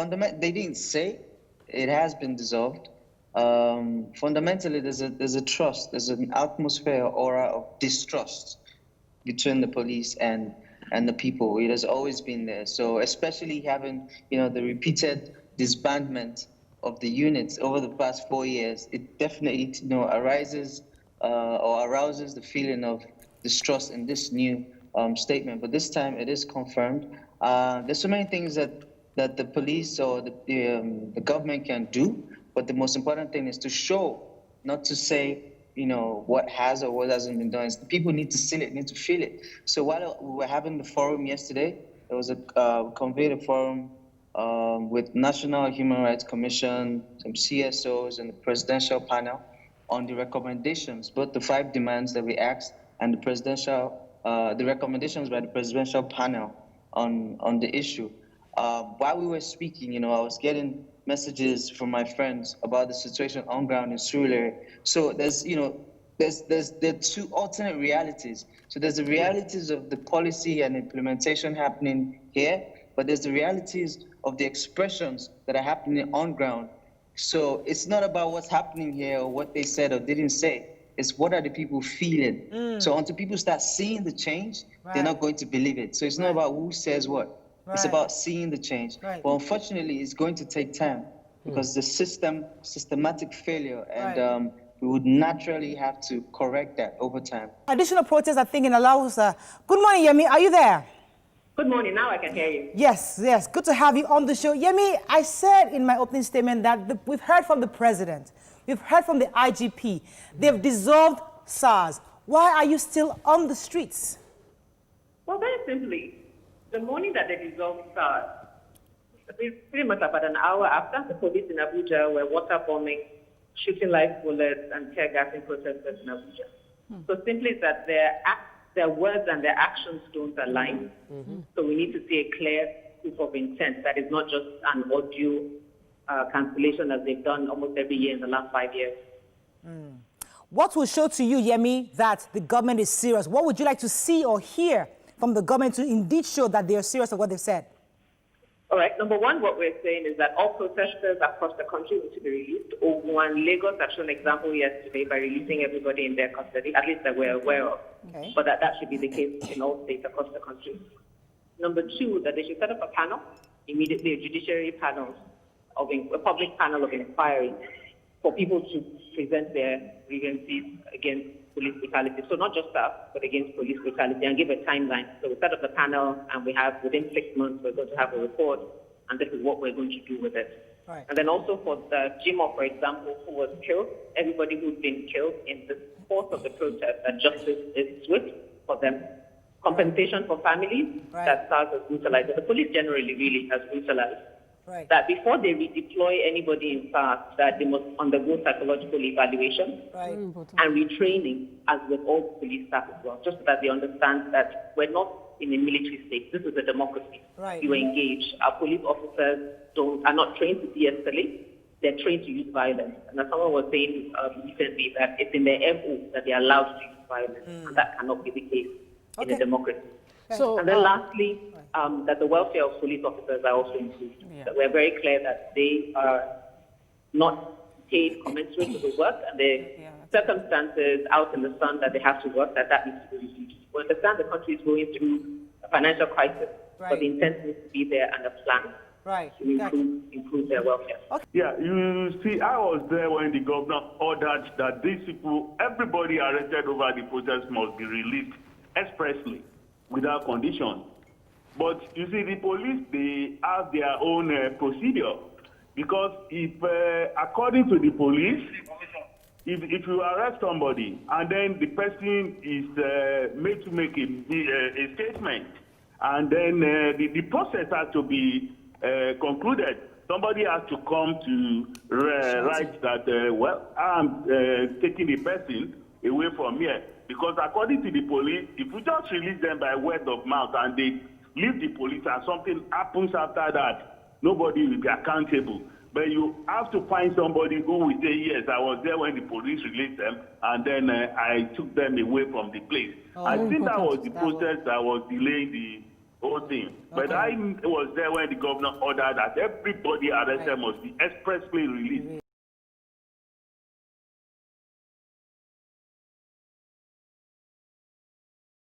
They didn't say it has been dissolved. Fundamentally, there's a trust, there's an atmosphere, aura of distrust between the police and the people. It has always been there. So especially having the repeated disbandment of the units over the past 4 years, it definitely arises or arouses the feeling of distrust in this new statement. But this time it is confirmed. There's so many things that the police or the government can do, but the most important thing is to show, not to say what has or what hasn't been done. People need to see it, need to feel it. So while we were having the forum yesterday, there was convened a forum with National Human Rights Commission, some CSOs, and the presidential panel on the recommendations, both the 5 demands that we asked and the recommendations by the presidential panel on the issue. While we were speaking, I was getting messages from my friends about the situation on ground in Surulere. So there are 2 alternate realities. So there's the realities of the policy and implementation happening here, but there's the realities of the expressions that are happening on ground. So it's not about what's happening here or what they said or didn't say. It's what are the people feeling. So until people start seeing the change, they're not going to believe it. So it's not about who says what. It's about seeing the change. But unfortunately, it's going to take time because the systematic failure, and we would naturally have to correct that over time. Additional protests, I think, in Alausa. Good morning, Yemi. Are you there? Good morning. Now I can hear you. Yes. Good to have you on the show. Yemi, I said in my opening statement that we've heard from the president. We've heard from the IGP. They've dissolved SARS. Why are you still on the streets? Well, very simply, the morning that they dissolved SARS, pretty much about an hour after, the police in Abuja were waterbombing, shooting live bullets, and tear gassing protesters in Abuja. So simply it's that their words and their actions don't align. So we need to see a clear proof of intent that is not just an audio cancellation as they've done almost every year in the last 5 years. What will show to you, Yemi, that the government is serious? What would you like to see or hear from the government to indeed show that they are serious of what they've said? All right. Number one, what we're saying is that all protesters across the country need to be released. One, Lagos has shown an example yesterday by releasing everybody in their custody, at least that we're aware of. Okay. But that should be the case in all states across the country. Number two, that they should set up a panel, immediately a judiciary panel, a public panel of inquiry for people to present their grievances against police brutality. So not just that, but against police brutality, and give a timeline. So we set up the panel, and we have, within 6 months, we're going to have a report, and this is what we're going to do with it. Right. And then also for the Jimo, for example, who was killed, everybody who's been killed in the course of the protest, that justice is swift for them. Compensation for families that SARS has brutalized. The police generally really has brutalized. Right. That before they redeploy anybody in SARS, that they must undergo psychological evaluation and retraining, as with all police staff as well, just so that they understand that we're not in a military state. This is a democracy. Right. You engage. Our police officers are not trained to de-escalate. They're trained to use violence. And as someone was saying recently, that it's in their MO that they're allowed to use violence, and that cannot be the case in a democracy. So, and then lastly, that the welfare of police officers are also improved. That we're very clear that they are not paid commensurate to the work, and the circumstances out in the sun that they have to work, that needs to be reduced. We understand the country is going through a financial crisis, but the intent needs to be there and a plan to improve their welfare. Okay. Yeah, you see, I was there when the governor ordered that these people, everybody arrested over the protest must be released expressly, without condition. But you see, the police, they have their own procedure. Because if, according to the police, if you arrest somebody and then the person is made to make a statement, and then the process has to be concluded, somebody has to come to write that, well, I'm taking the person away from here. Because according to the police, if we just release them by word of mouth and they leave the police and something happens after that, nobody will be accountable. But you have to find somebody who will say, yes, I was there when the police released them, and then I took them away from the place. I think that was the process that was delaying the whole thing. But I was there when the governor ordered that everybody arrested must be expressly released.